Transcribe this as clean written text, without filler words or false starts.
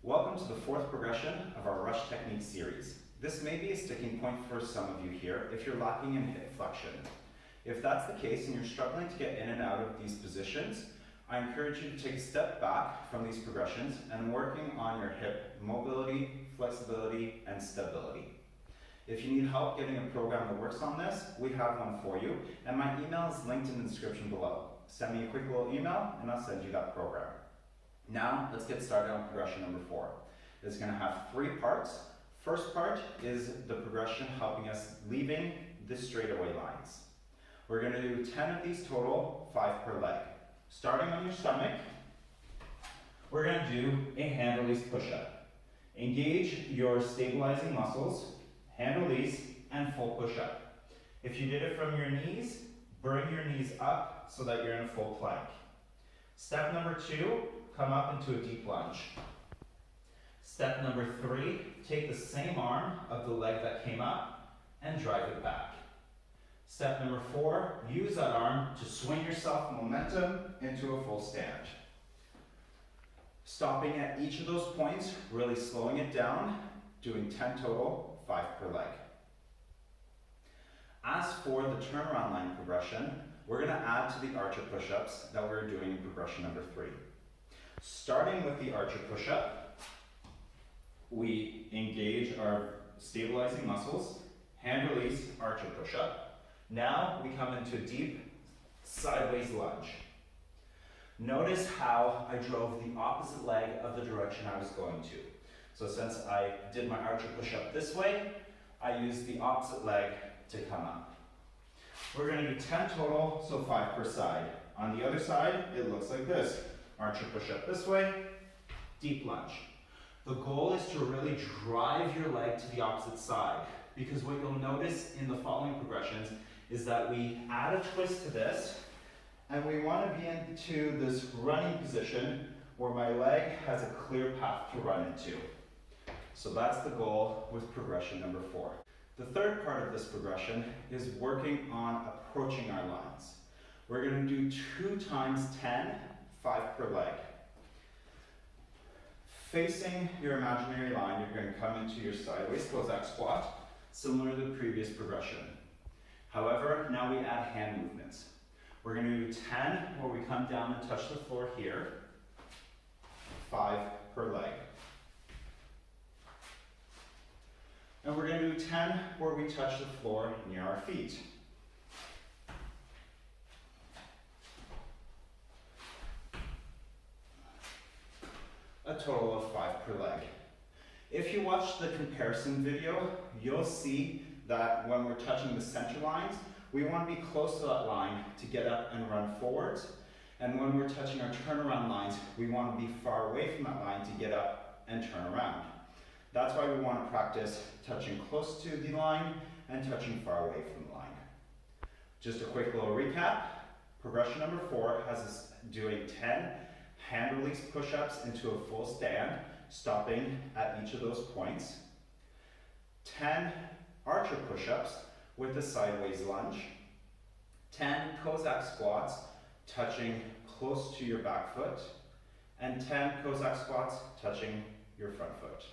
Welcome to the fourth progression of our rush technique series. This may be a sticking point for some of you here if you're lacking in hip flexion. If that's the case and you're struggling to get in and out of these positions, I encourage you to take a step back from these progressions and working on your hip mobility, flexibility, and stability. If you need help getting a program that works on this, we have one for you, and my email is linked in the description below. Send me a quick little email and I'll send you that program. Now, let's get started on progression number 4. It's going to have 3 parts. First part is the progression helping us leaving the straightaway lines. We're going to do 10 of these total, 5 per leg. Starting on your stomach, we're going to do a hand release push-up. Engage your stabilizing muscles, hand release, and full push-up. If you did it from your knees, bring your knees up so that you're in a full plank. Step number 2, come up into a deep lunge. Step number 3, take the same arm of the leg that came up and drive it back. Step number 4, use that arm to swing yourself momentum into a full stand. Stopping at each of those points, really slowing it down, doing 10 total, 5 per leg. As for the turnaround line progression, we're going to add to the archer push-ups that we're doing in progression number 3. Starting with the archer push-up, we engage our stabilizing muscles, hand release, archer push-up. Now we come into a deep sideways lunge. Notice how I drove the opposite leg of the direction I was going to. So since I did my archer push-up this way, I used the opposite leg to come up. We're going to do 10 total, so 5 per side. On the other side, it looks like this. Archer push-up this way, deep lunge. The goal is to really drive your leg to the opposite side, because what you'll notice in the following progressions is that we add a twist to this, and we want to be into this running position where my leg has a clear path to run into. So that's the goal with progression number 4. The third part of this progression is working on approaching our lines. We're going to do 2 times 10, 5 per leg. Facing your imaginary line, you're going to come into your sideways Cossack squat, similar to the previous progression. However, now we add hand movements. We're going to do 10 where we come down and touch the floor here, 5 per leg. And we're going to do 10 where we touch the floor near our feet. A total of 5 per leg. If you watch the comparison video, you'll see that when we're touching the center lines, we want to be close to that line to get up and run forwards. And when we're touching our turnaround lines, we want to be far away from that line to get up and turn around. That's why we want to practice touching close to the line and touching far away from the line. Just a quick little recap. Progression number 4 has us doing 10 hand release push-ups into a full stand, stopping at each of those points. 10 archer push-ups with a sideways lunge. 10 Cossack squats, touching close to your back foot. And 10 Cossack squats, touching your front foot.